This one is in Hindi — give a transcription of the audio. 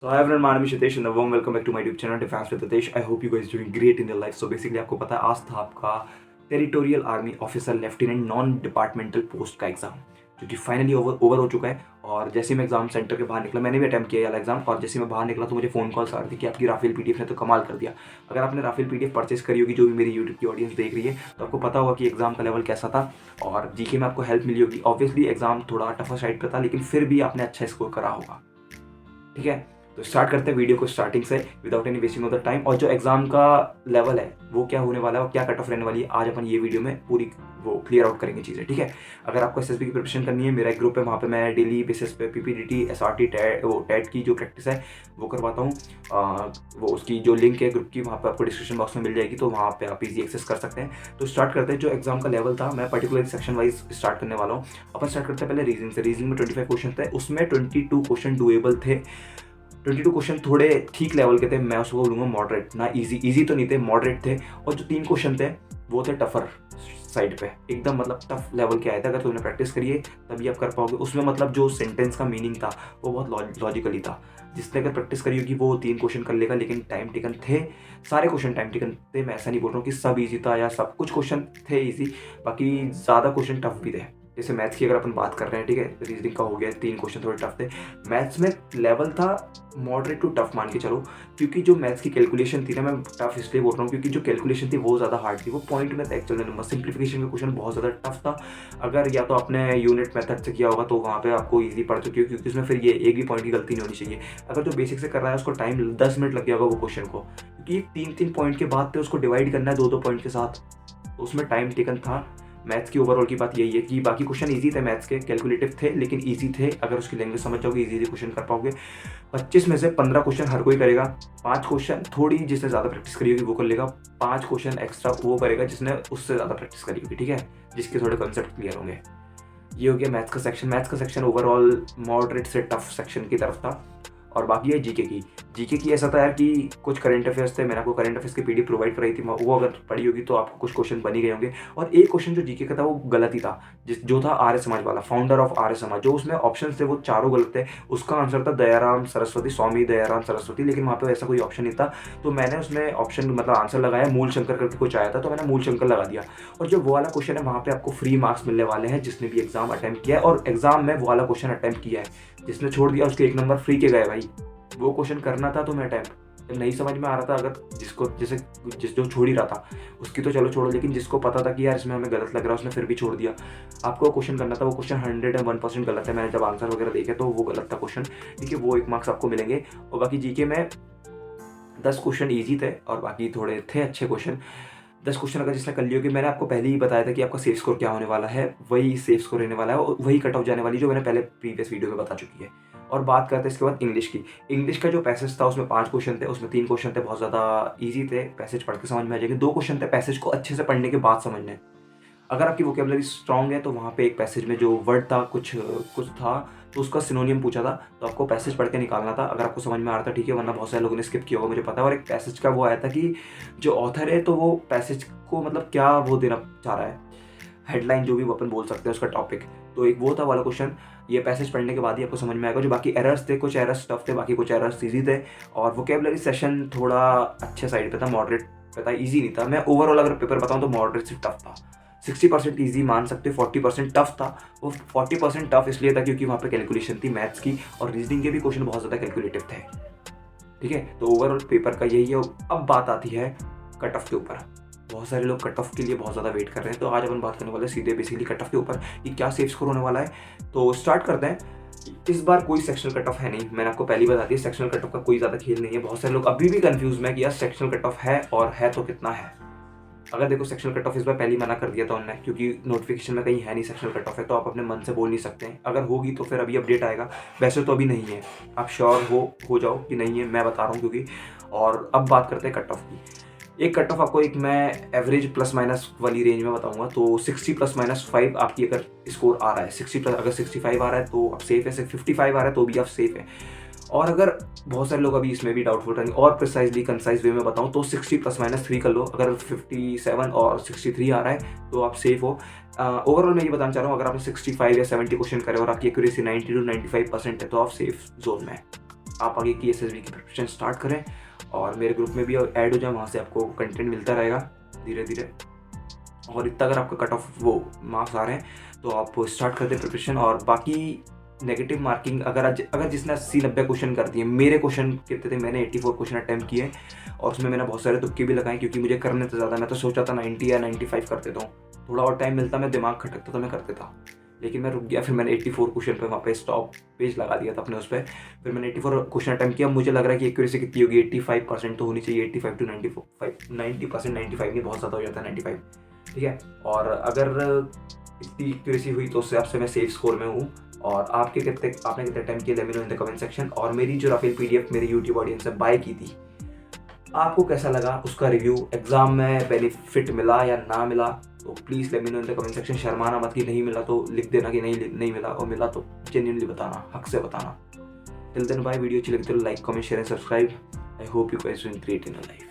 So hi everyone, my name is Hitesh and a warm welcome back to my YouTube channel Defense with Hitesh. I hope you guys doing great in your life. So basically आपको पता है आज था आपका territorial army officer lieutenant non departmental post का एग्जाम जो कि फाइनली ओवर हो चुका है। और जैसे मैं एग्जाम सेंटर के बाहर निकला, मैंने भी अटैम्प्ट किया वाला एग्जाम, और जैसे मैं बाहर निकला तो मुझे फ़ोन कॉल्स आ रही थी कि आपकी राफेल पीडीएफ ने तो कमाल कर दिया। अगर आपने राफेल पीडीएफ परचेस करी होगी, जो भी मेरी यूट्यूब की ऑडियंस देख रही है, तो आपको पता होगा कि एग्जाम का लेवल कैसा था और जीके में आपको हेल्प मिली होगी। ऑब्वियसली एग्जाम थोड़ा टफर साइड पर था, लेकिन फिर भी आपने अच्छा स्कोर करा होगा। ठीक है, तो स्टार्ट करते हैं वीडियो को स्टार्टिंग से without any wasting of the time. और जो एग्जाम का लेवल है वो क्या होने वाला है और क्या कट ऑफ रहने वाली है, आज अपन ये वीडियो में पूरी वो क्लियर आउट करेंगे चीज़ें। ठीक है, अगर आपको एसएसबी की प्रिपरेशन करनी है, मेरा एक ग्रुप है, वहाँ पे मैं डेली बेसिस पे पीपीडीटी एसआरटी टेट की जो प्रैक्टिस है वो करवाता हूँ। वो उसकी जो लिंक है ग्रुप की, वहाँ पे आपको डिस्क्रिप्शन बॉक्स में मिल जाएगी, तो वहाँ पे आप इजी एक्सेस कर सकते हैं। तो स्टार्ट करते हैं। जो एग्जाम का लेवल था, मैं पर्टिकुलर सेक्शन वाइज स्टार्ट करने वाला हूँ। अपन स्टार्ट करते हैं पहले रीजनिंग से। रीजनिंग में 25 क्वेश्चन थे, उसमें 22 क्वेश्चन डुएबल थे। 22 क्वेश्चन थोड़े ठीक लेवल के थे, मैं उसको बोलूँगा मॉडरेट, ना इजी तो नहीं थे, मॉडरेट थे। और जो 3 क्वेश्चन थे वो थे टफर साइड पे, एकदम मतलब टफ लेवल के आए थे। अगर तुमने प्रैक्टिस करी है तभी आप कर पाओगे। उसमें मतलब जो सेंटेंस का मीनिंग था वो बहुत लॉजिकली था। जिसने अगर प्रैक्टिस करी होगी वो 3 क्वेश्चन कर लेगा, लेकिन टाइम टेकन थे, सारे क्वेश्चन टाइम टेकन थे। मैं ऐसा नहीं बोल रहा हूँ कि सब ईजी था या सब कुछ क्वेश्चन थे ईजी, बाकी ज़्यादा क्वेश्चन टफ भी थे। जैसे मैथ्स की अगर अपन बात कर रहे हैं, ठीक है, रीजनिंग का हो गया, 3 क्वेश्चन थोड़े टफ थे। मैथ्स में लेवल था मॉडरेट टू टफ मान के चलो, क्योंकि जो मैथ्स की कैलकुलेशन थी ना, मैं टफ इसलिए बोल रहा हूँ क्योंकि जो कैलकुलेशन थी वो ज़्यादा हार्ड थी, वो पॉइंट में था एक्चुअल नंबर। सिंप्लीफिकेशन का क्वेश्चन बहुत ज़्यादा टफ था। अगर या तो आपने यूनिट मेथड से किया होगा तो वहाँ पे आपको ईजी पड़ चुकी है, क्योंकि उसमें फिर ये एक भी पॉइंट की गलती नहीं होनी चाहिए। अगर जो बेसिक से कर रहा है उसको टाइम 10 मिनट लग गया होगा वो क्वेश्चन को, क्योंकि 3-3 पॉइंट के बाद पे उसको डिवाइड करना है 2-2 पॉइंट के साथ, तो उसमें टाइम टेकन था। मैथ्स की ओवरऑल की बात यही है कि बाकी क्वेश्चन इजी थे, मैथ्स के कैलकुलेटिव थे लेकिन इजी थे। अगर उसकी लैंग्वेज समझ जाओगे इजी क्वेश्चन कर पाओगे। 25 में से 15 क्वेश्चन हर कोई करेगा, 5 क्वेश्चन थोड़ी जिसने ज़्यादा प्रैक्टिस करी होगी वो कर लेगा, 5 क्वेश्चन एक्स्ट्रा वो करेगा जिसने उससे ज़्यादा प्रैक्टिस करी होगी। ठीक है, जिसके थोड़े कॉन्सेप्ट क्लियर होंगे। ये हो गया मैथ्स का सेक्शन। मैथ्स का सेक्शन ओवरऑल मॉडरेट से टफ सेक्शन की तरफ था। और बाकी है जीके की। जीके की ऐसा था यार कि कुछ करंट अफेयर्स थे, मैंने आपको करंट अफेयर्स की पीडीएफ प्रोवाइड कराई थी, वो अगर पढ़ी होगी तो आपको कुछ क्वेश्चन बन ही गए होंगे। और एक क्वेश्चन जो जीके का था वो गलत ही था, जो था आर्य समाज वाला, फाउंडर ऑफ आर्य समाज, जो उसमें ऑप्शन थे वो चारों गलत थे। उसका आंसर था दयाराम सरस्वती, स्वामी दयाराम सरस्वती, लेकिन वहाँ पे ऐसा कोई ऑप्शन नहीं था। तो मैंने उसमें ऑप्शन मतलब आंसर लगाया, मूल शंकर करके कुछ आया था, तो मैंने मूल शंकर लगा दिया। और जो वो वाला क्वेश्चन है वहाँ पे आपको फ्री मार्क्स मिलने वाले हैं जिसने भी एग्जाम अटेम्प्ट किया है। और एग्जाम में वो वाला क्वेश्चन अटेम्प्ट किया है, जिसने छोड़ दिया उसके 1 नंबर फ्री के गए भाई। वो क्वेश्चन करना था तो मैं अटेम्प्ट, जब नहीं समझ में आ रहा था, अगर जिस जो छोड़ ही रहा था उसकी तो चलो छोड़ो, लेकिन जिसको पता था कि यार इसमें हमें गलत लग रहा है उसने फिर भी छोड़ दिया। आपको क्वेश्चन करना था, वो क्वेश्चन 101% गलत है। मैंने जब आंसर वगैरह देखे तो वो गलत था क्वेश्चन। ठीक है, वो 1 मार्क्स आपको मिलेंगे। और बाकी जीके में 10 क्वेश्चन ईजी थे और बाकी थोड़े थे अच्छे क्वेश्चन। 10 क्वेश्चन अगर जिसने कर लिया, कि मैंने आपको पहले ही बताया था कि आपका सेफ स्कोर क्या होने वाला है, वही सेफ स्कोर रहने वाला है और वही कट ऑफ जाने वाली, जो मैंने पहले प्रीवियस वीडियो में बता चुकी है। और बात करते हैं इसके बाद इंग्लिश की। इंग्लिश का जो पैसेज था उसमें 5 क्वेश्चन थे, उसमें 3 क्वेश्चन थे बहुत ज़्यादा ईजी थे, पैसेज पढ़ के समझ में आ जाएंगे। 2 क्वेश्चन थे पैसेज को अच्छे से पढ़ने के बाद समझने। अगर आपकी वोकेबलरी स्ट्रांग है तो वहाँ पे एक पैसेज में जो वर्ड था कुछ कुछ था, तो उसका सिनोनियम पूछा था, तो आपको पैसेज पढ़ के निकालना था। अगर आपको समझ में आ रहा था ठीक है, वरना बहुत सारे लोगों ने स्किप किया होगा मुझे पता है। और एक पैसेज का वो आया था कि जो ऑथर है तो वो पैसेज को मतलब क्या वो देना चाह रहा है, हेडलाइन जो भी वो अपन बोल सकते हैं उसका टॉपिक, तो एक वो था वाला क्वेश्चन। ये पैसेज पढ़ने के बाद ही आपको समझ में आएगा। जो बाकी एरर्स थे, कुछ एरर्स टफ थे, बाकी कुछ एरर्स ईजी थे। और वोकेबलरी सेशन थोड़ा अच्छे साइड पे था, मॉडरेट पे था, ईजी नहीं था। मैं ओवरऑल अगर पेपर बताऊँ तो मॉडरेट से टफ था। 60% ईजी मान सकते, 40% टफ था। वो 40% टफ इसलिए था क्योंकि वहाँ पे कैलकुलेशन थी मैथ्स की, और रीजनिंग के भी क्वेश्चन बहुत ज़्यादा कैलकुलेटिव थे। ठीक है, तो ओवरऑल पेपर का यही है। अब बात आती है कट ऑफ के ऊपर। बहुत सारे लोग कट ऑफ के लिए बहुत ज़्यादा वेट कर रहे हैं, तो आज अपन बात करने वाले हैं सीधे बेसिकली कट ऑफ के ऊपर कि क्या सेफ स्कोर होने वाला है। तो स्टार्ट करते हैं। इस बार कोई सेक्शनल कट ऑफ है नहीं, मैंने आपको पहले ही बता दिया, सेक्शनल कट ऑफ का कोई ज़्यादा खेल नहीं है। बहुत सारे लोग अभी भी कंफ्यूज में कि यार सेक्शनल कट ऑफ है, और है तो कितना है। अगर देखो सेक्शनल कट ऑफ इस बार पहले ही मना कर दिया था उन्होंने, क्योंकि नोटिफिकेशन में कहीं है नहीं सेक्शनल कट ऑफ है, तो आप अपने मन से बोल नहीं सकते हैं। अगर होगी तो फिर अभी अपडेट आएगा, वैसे तो अभी नहीं है। आप श्योर हो जाओ कि नहीं है, मैं बता रहा हूँ क्योंकि। और अब बात करते हैं कट ऑफ की। एक कट ऑफ आपको एक मैं एवरेज प्लस माइनस वाली रेंज में बताऊंगा, तो 60 ± 5 आपकी अगर स्कोर आ रहा है, 60 प्लस अगर 65 आ रहा है तो आप सेफ है, 55 आ रहा है तो भी आप सेफ है। और अगर बहुत सारे लोग अभी इसमें भी डाउटफुल रहेंगे, और प्रिसाइजली कंसाइज वे में बताऊं तो 60 ± 3 कर लो। अगर 57 और 63 आ रहा है तो आप सेफ हो। ओवरऑल मैं ये बताना चाह रहा हूँ, अगर आपने 65 या 70 क्वेश्चन करे और आपकी एक्यूरेसी 90 to 95% है तो आप सेफ जोन में है। आप आगे की SSB की प्रिपरेशन स्टार्ट करें और मेरे ग्रुप में भी ऐड हो जाए, वहाँ से आपको कंटेंट मिलता रहेगा धीरे धीरे। और इतना अगर आपका कट ऑफ वो मार्क्स आ रहे हैं तो आप स्टार्ट कर दें प्रिपरेशन। और बाकी नेगेटिव मार्किंग अगर जिसने 80-90 क्वेश्चन कर दिए, मेरे क्वेश्चन कितने थे, मैंने 84 क्वेश्चन अटैम्प्ट किए और उसमें मैंने बहुत सारे तुक्के भी लगाए क्योंकि मुझे करने तो ज़्यादा, मैं तो सोचा था 90 या 95 कर देता हूँ, थोड़ा और टाइम मिलता, मैं दिमाग खटकता तो मैं कर देता, लेकिन मैं रुक गया। फिर मैंने 84 क्वेश्चन पे वहाँ पे स्टॉप पेज लगा दिया था अपने उस पर। फिर मैंने 84 क्वेश्चन अटैम्प्ट किया, मुझे लग रहा है कि एक्यूरेसी कितनी होगी, 85% तो होनी चाहिए, 85 to 90%, 95 नहीं, बहुत ज़्यादा हो जाता है 95, ठीक है। और अगर इतनी एक्यूरेसी हुई तो उससे आपसे मैं सेफ स्कोर में हूँ। और आपने कितने टाइम किए, late me know in the comment section. और मेरी जो राफेल PDF मेरी यूट्यूब ऑडियंस से बाय की थी, आपको कैसा लगा उसका रिव्यू, एग्जाम में बेनिफिट मिला या ना मिला, तो please let me know in the comment section. शर्माना मत कि नहीं मिला तो लिख देना कि नहीं मिला, और मिला तो जेन्युइनली बताना, हक से बताना। Till then bye. वीडियो अच्छी लगी तो like, comment, share and subscribe. I hope you guys doing great in your life.